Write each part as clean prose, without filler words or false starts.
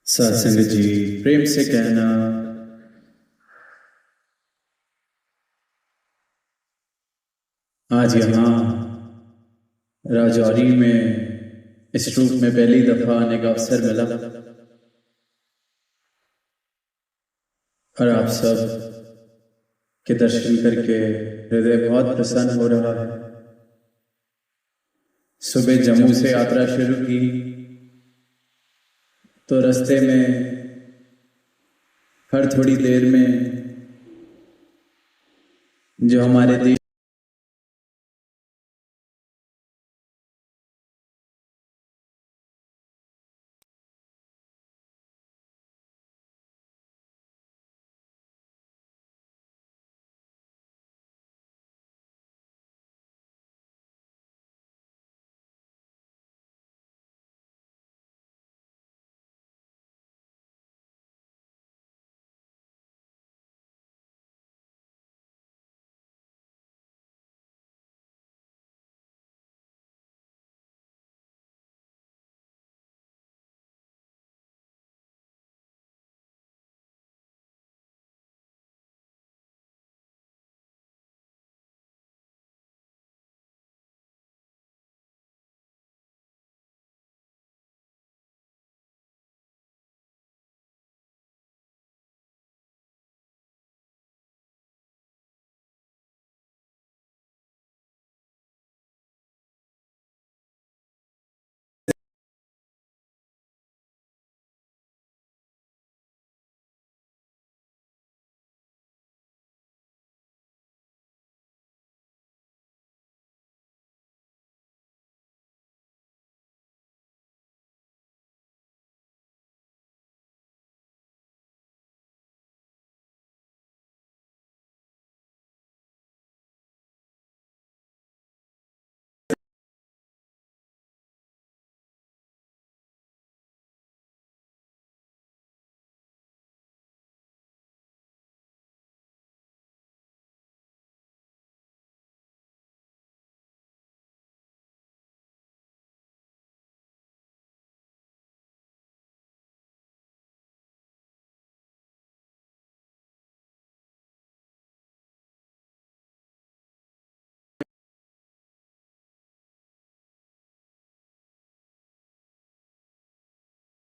सत्संग जी प्रेम से कहना, आज यहाँ राजौरी में इस रूप में पहली दफा आने का अवसर मिला और आप सब के दर्शन करके हृदय बहुत प्रसन्न हो रहा है। सुबह जम्मू से यात्रा शुरू की तो रास्ते में हर थोड़ी देर में जो हमारे देश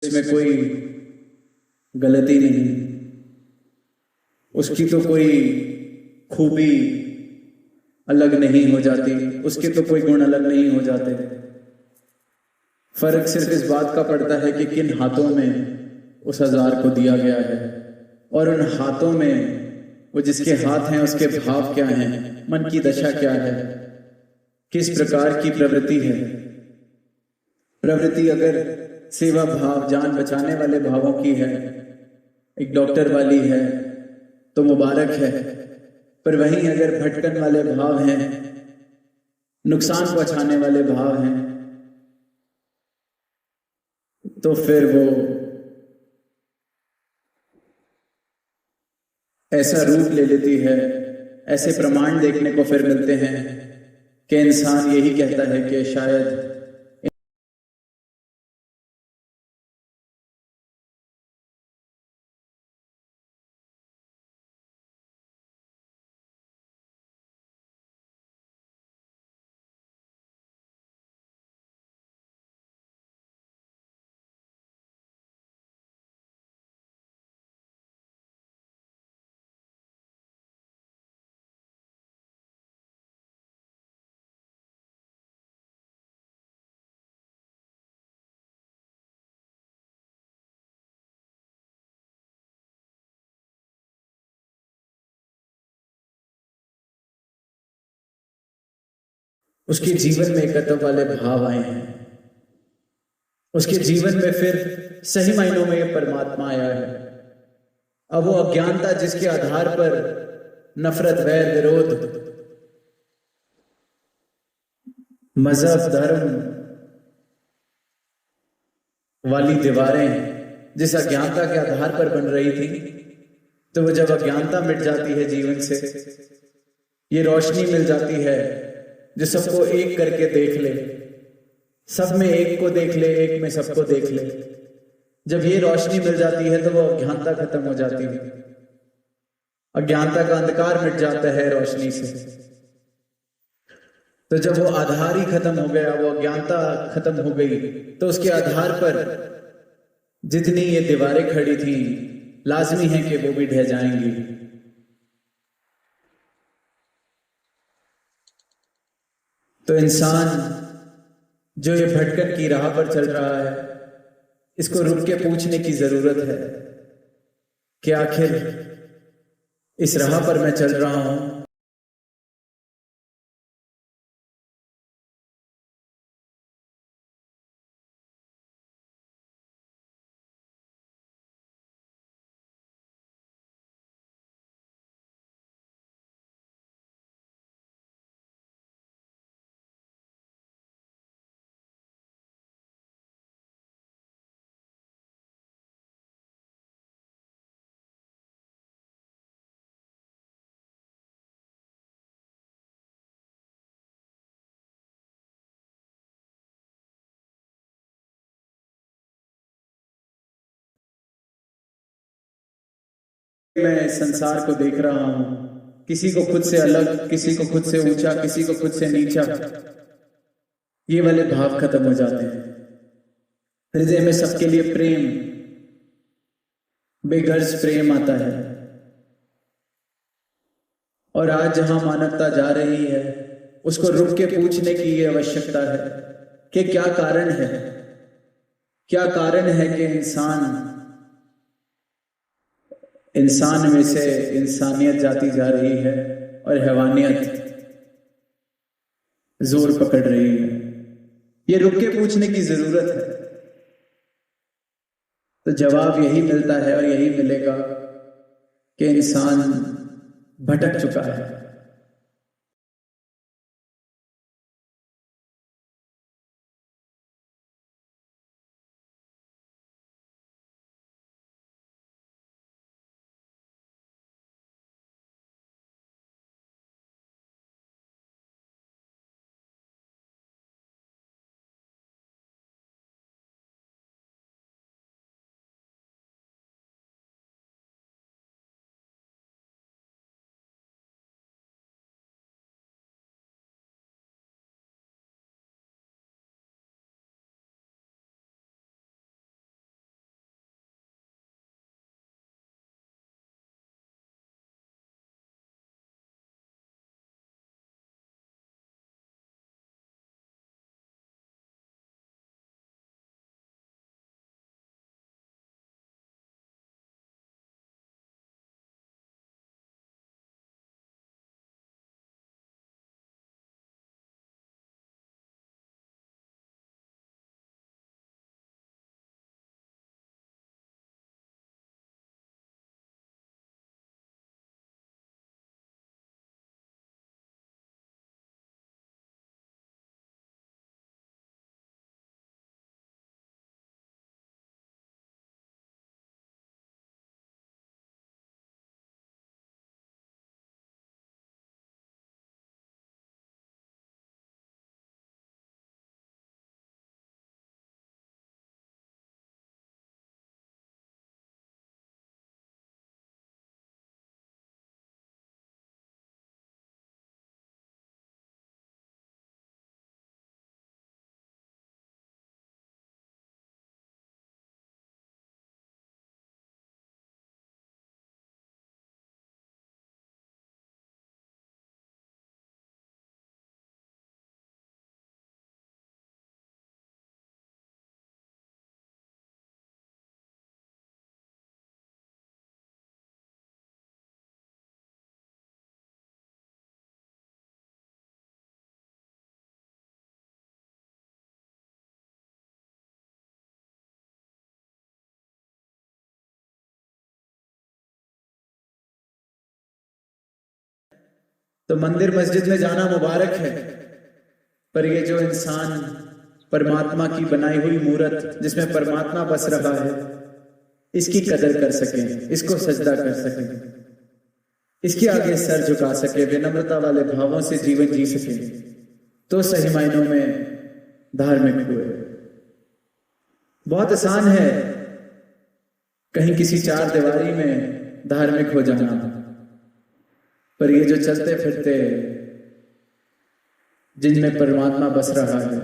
में कोई गलती नहीं, उसकी तो कोई खूबी अलग नहीं हो जाती, उसके तो कोई गुण अलग नहीं हो जाते। फर्क सिर्फ इस बात का पड़ता है कि किन हाथों में उस हजार को दिया गया है और उन हाथों में वो जिसके हाथ हैं उसके भाव क्या हैं, मन की दशा क्या है, किस प्रकार की प्रवृत्ति है। प्रवृत्ति अगर सेवा भाव, जान बचाने वाले भावों की है, एक डॉक्टर वाली है तो मुबारक है, पर वहीं अगर भटकन वाले भाव हैं, नुकसान पहुंचाने वाले भाव हैं, तो फिर वो ऐसा रूप ले लेती है, ऐसे प्रमाण देखने को फिर मिलते हैं कि इंसान यही कहता है कि शायद उसके जीवन में एकत्व वाले भाव आए हैं, उसके जीवन में फिर सही मायनों में परमात्मा आया है। अब वो अज्ञानता जिसके आधार पर नफरत, वैर, विरोध, मजहब, धर्म वाली दीवारें जिस अज्ञानता के आधार पर बन रही थी, तो वो जब अज्ञानता मिट जाती है जीवन से, ये रोशनी मिल जाती है जो सबको एक करके देख ले, सब में एक को देख ले, एक में सबको देख ले, जब ये रोशनी मिल जाती है तो वो अज्ञानता खत्म हो जाती है, अज्ञानता का अंधकार मिट जाता है रोशनी से। तो जब वो आधार ही खत्म हो गया, वो अज्ञानता खत्म हो गई, तो उसके आधार पर जितनी ये दीवारें खड़ी थी लाजमी है कि वो भी ढह जाएंगी। तो इंसान जो ये भटकन की राह पर चल रहा है, इसको रुक के पूछने की जरूरत है कि आखिर इस राह पर मैं चल रहा हूं, मैं इस संसार को देख रहा हूं, किसी को खुद से अलग, किसी को खुद से ऊंचा, किसी को खुद से नीचा, ये वाले भाव खत्म हो जाते हैं। हृदय में सबके लिए प्रेम, बेगर्ज प्रेम आता है। और आज जहां मानवता जा रही है, उसको रुक के पूछने की ये आवश्यकता है कि क्या कारण है, क्या कारण है कि इंसान में से इंसानियत जाती जा रही है और हैवानियत जोर पकड़ रही है। ये रुक के पूछने की जरूरत है। तो जवाब यही मिलता है और यही मिलेगा कि इंसान भटक चुका है। तो मंदिर मस्जिद में जाना मुबारक है, पर ये जो इंसान परमात्मा की बनाई हुई मूर्त जिसमें परमात्मा बस रहा है, इसकी कदर कर सके, इसको सजदा कर सके, इसके आगे सर झुका सके, विनम्रता वाले भावों से जीवन जी सके, तो सही मायनों में धार्मिक हुए। बहुत आसान है कहीं किसी चार दीवारी में धार्मिक हो जाना, पर ये जो चलते फिरते जिनमें परमात्मा बस रहा है,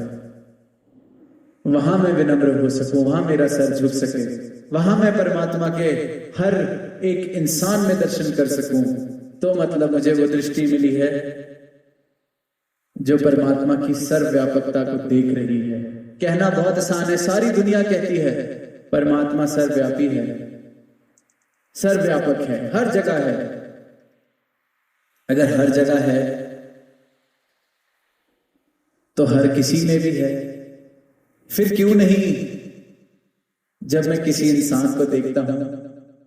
वहां मैं विनम्र हो सकूं, वहां मेरा सर झुक सके, वहां मैं परमात्मा के हर एक इंसान में दर्शन कर सकूं, तो मतलब मुझे वो दृष्टि मिली है जो परमात्मा की सर्वव्यापकता को देख रही है। कहना बहुत आसान है, सारी दुनिया कहती है परमात्मा सर्वव्यापी है, सर्वव्यापक है, हर जगह है। अगर हर जगह है तो हर किसी में भी है। फिर क्यों नहीं जब मैं किसी इंसान को देखता हूं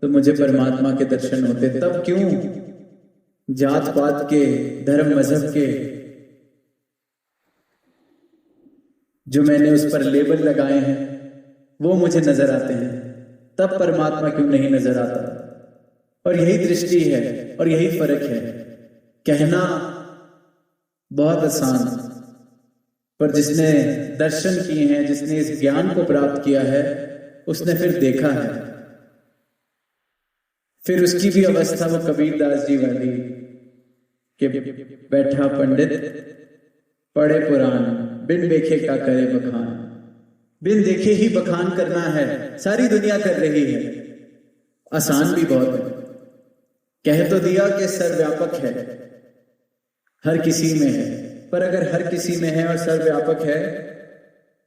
तो मुझे परमात्मा के दर्शन होते? तब क्यों जात पात के, धर्म मजहब के जो मैंने उस पर लेबल लगाए हैं वो मुझे नजर आते हैं? तब परमात्मा क्यों नहीं नजर आता? और यही दृष्टि है और यही फर्क है। कहना बहुत आसान, पर जिसने दर्शन किए हैं, जिसने इस ज्ञान को प्राप्त किया है, उसने फिर देखा है। फिर उसकी भी अवस्था वो कबीरदास जी वाली कि बैठा पंडित पढ़े पुराण, बिन देखे का करे बखान। बिन देखे ही बखान करना है, सारी दुनिया कर रही है। आसान भी बहुत है। कह तो दिया कि सर्वव्यापक है, हर किसी में है, पर अगर हर किसी में है और सर्वव्यापक है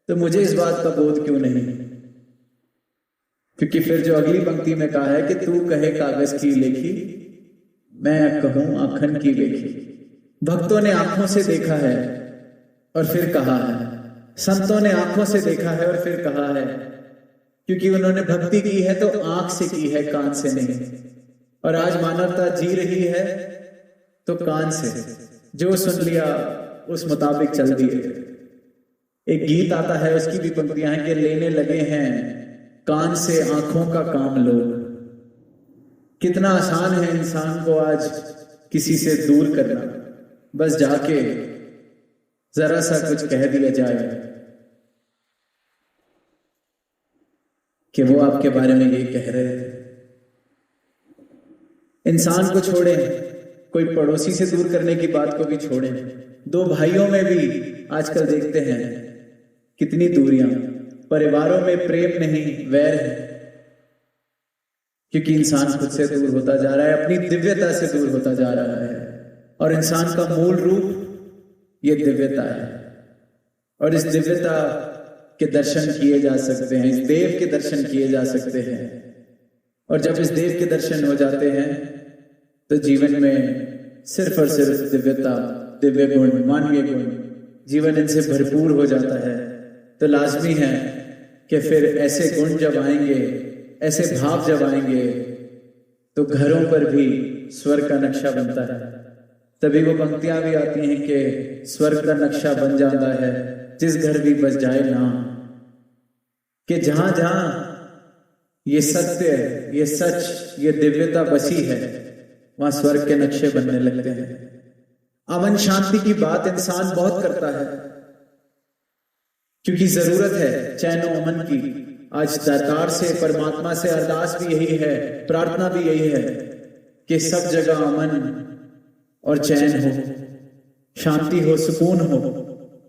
तो मुझे इस बात का बोध क्यों नहीं? क्योंकि फिर जो अगली पंक्ति में कहा है कि तू कहे कागज की लेखी, मैं कहूं आंखन की लेखी। भक्तों ने आंखों से देखा है और फिर कहा है, संतों ने आंखों से देखा है और फिर कहा है, क्योंकि उन्होंने भक्ति की है तो आंख से की है, कान से नहीं। और आज मानवता जी रही है तो कान से, जो सुन लिया उस मुताबिक चल दिए। एक गीत आता है, उसकी भी पंक्तियां हैं कि लेने लगे हैं कान से आंखों का काम लोग। कितना आसान है इंसान को आज किसी से दूर करना, बस जाके जरा सा कुछ कह दिया जाए कि वो आपके बारे में ये कह रहे थे। इंसान को छोड़ें, कोई पड़ोसी से दूर करने की बात को भी छोड़ें। दो भाइयों में भी आजकल देखते हैं कितनी दूरियां, परिवारों में प्रेम नहीं वैर है, क्योंकि इंसान खुद से दूर होता जा रहा है, अपनी दिव्यता से दूर होता जा रहा है। और इंसान का मूल रूप ये दिव्यता है, और इस दिव्यता के दर्शन किए जा सकते हैं, इस देव के दर्शन किए जा सकते हैं। और जब इस देव के दर्शन हो जाते हैं तो जीवन में सिर्फ और सिर्फ दिव्यता, दिव्य गुण, मानवीय गुण, जीवन इनसे भरपूर हो जाता है। तो लाजमी है कि फिर ऐसे गुण जब आएंगे, ऐसे भाव जब आएंगे, तो घरों पर भी स्वर्ग का नक्शा बनता है। तभी वो पंक्तियां भी आती हैं कि स्वर्ग का नक्शा बन जाता है जिस घर भी बस जाए ना, कि जहां जहां ये सत्य, ये सच, ये दिव्यता बसी है, वहां स्वर्ग के नक्शे बनने लगते हैं। अमन शांति की बात इंसान बहुत करता है, क्योंकि जरूरत है चैन और अमन की। आज दातार से, परमात्मा से अरदास भी यही है, प्रार्थना भी यही है कि सब जगह अमन और चैन हो, शांति हो, सुकून हो।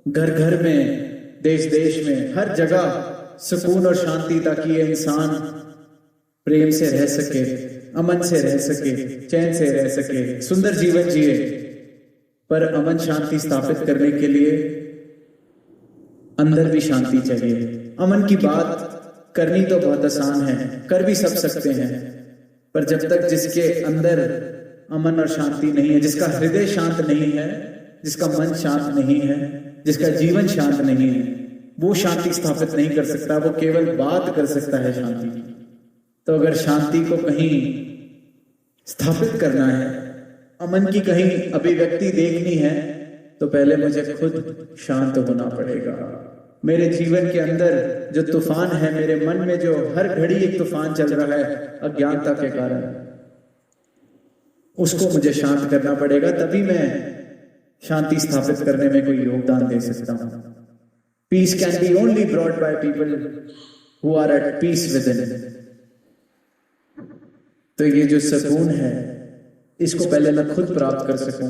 घर घर में, देश देश में, हर जगह सुकून और शांति, ताकि ये इंसान प्रेम से रह सके, अमन से रह सके, चैन से रह सके, सुंदर जीवन जिए। पर अमन शांति स्थापित करने के लिए अंदर भी शांति चाहिए। अमन की बात करनी तो बहुत आसान है, कर भी सब सकते हैं, पर जब तक जिसके अंदर अमन और शांति नहीं है, जिसका हृदय शांत नहीं है, जिसका मन शांत नहीं है, जिसका जीवन शांत नहीं है, वो शांति स्थापित नहीं कर सकता। वो केवल बात कर सकता है शांति की। तो अगर शांति को कहीं स्थापित करना है, अमन की कहीं अभिव्यक्ति देखनी है, तो पहले मुझे खुद शांत होना पड़ेगा। मेरे जीवन के अंदर जो तूफान है, मेरे मन में जो हर घड़ी एक तूफान चल रहा है अज्ञानता के कारण, उसको मुझे शांत करना पड़ेगा। तभी मैं शांति स्थापित करने में कोई योगदान दे सकता हूं। Peace can be only brought by people who are at peace within. तो ये जो सुकून है, इसको पहले मैं खुद प्राप्त कर सकूं,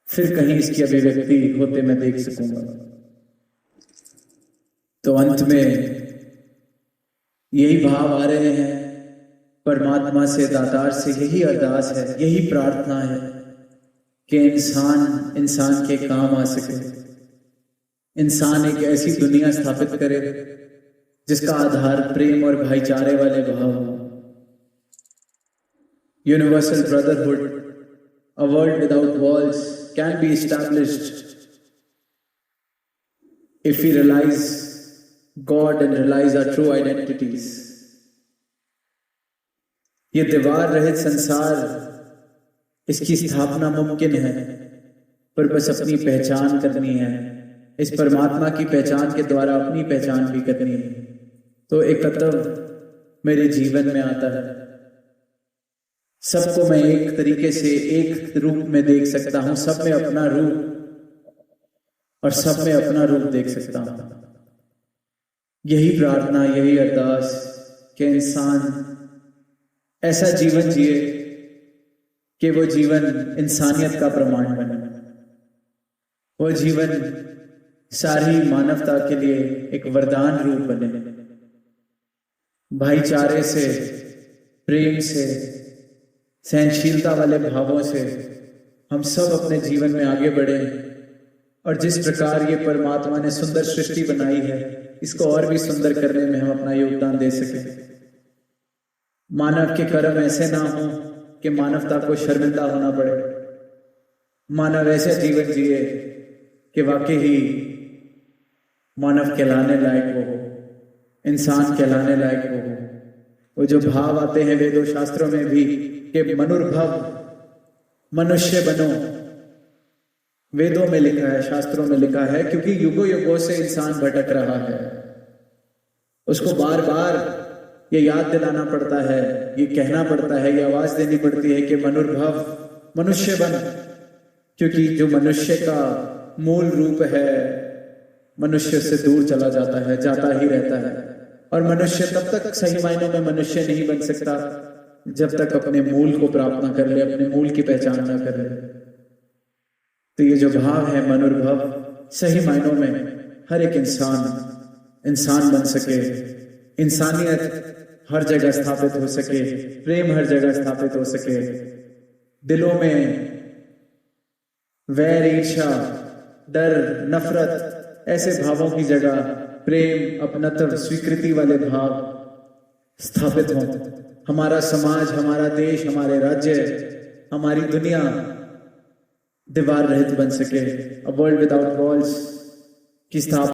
फिर कहीं इसकी अभिव्यक्ति होते मैं देख सकूंगा। तो अंत में यही भाव आ रहे हैं, परमात्मा से, दातार से यही अरदास है, यही प्रार्थना है कि इंसान के काम आ सके। इंसान एक ऐसी दुनिया स्थापित करे जिसका आधार प्रेम और भाईचारे वाले भाव हो। Universal brotherhood, a world without walls can be established if we realize God and realize our true identities. ये दीवार रहित संसार, इसकी स्थापना मुमकिन है, पर बस अपनी पहचान करनी है। इस परमात्मा की पहचान के द्वारा अपनी पहचान भी करनी है। तो एकत्व मेरे जीवन में आता है। सबको मैं एक तरीके से एक रूप में देख सकता हूं, सब में अपना रूप और सब में अपना रूप देख सकता हूं। यही प्रार्थना, यही अरदास कि इंसान ऐसा जीवन जिए कि वो जीवन इंसानियत का प्रमाण बने, वो जीवन सारी मानवता के लिए एक वरदान रूप बने। भाईचारे से, प्रेम से, सहनशीलता वाले भावों से हम सब अपने जीवन में आगे बढ़े और जिस प्रकार ये परमात्मा ने सुंदर सृष्टि बनाई है, इसको और भी सुंदर करने में हम अपना योगदान दे सकें। मानव के कर्म ऐसे ना हो कि मानवता को शर्मिंदा होना पड़े। मानव ऐसे जीवन जिए कि वाकई ही मानव कहलाने लायक हो, इंसान कहलाने लायक हो। वो जो भाव आते हैं वेदों शास्त्रों में भी कि मनुर्भव, मनुष्य बनो, वेदों में लिखा है, शास्त्रों में लिखा है, क्योंकि युगों युगों से इंसान भटक रहा है। उसको बार बार ये याद दिलाना पड़ता है, ये कहना पड़ता है, ये आवाज देनी पड़ती है कि मनुर्भव, मनुष्य बन, क्योंकि जो मनुष्य का मूल रूप है मनुष्य से दूर चला जाता है, जाता ही रहता है। और मनुष्य तब तक सही मायनों में मनुष्य नहीं बन सकता जब तक अपने मूल को प्राप्त ना कर ले, अपने मूल की पहचान ना कर ले। तो ये जो भाव है मनुर्भव, सही मायनों में हर एक इंसान बन सके, इंसानियत हर जगह स्थापित हो सके, प्रेम हर जगह स्थापित हो सके, दिलों में वैर, ईर्ष्या, डर, नफरत ऐसे भावों की जगह प्रेम, अपनत्व, स्वीकृति वाले भाव स्थापित हों। हमारा समाज, हमारा देश, हमारे राज्य, हमारी दुनिया दीवार रहित बन सके। अ वर्ल्ड विदाउट वॉल्स की स्थापना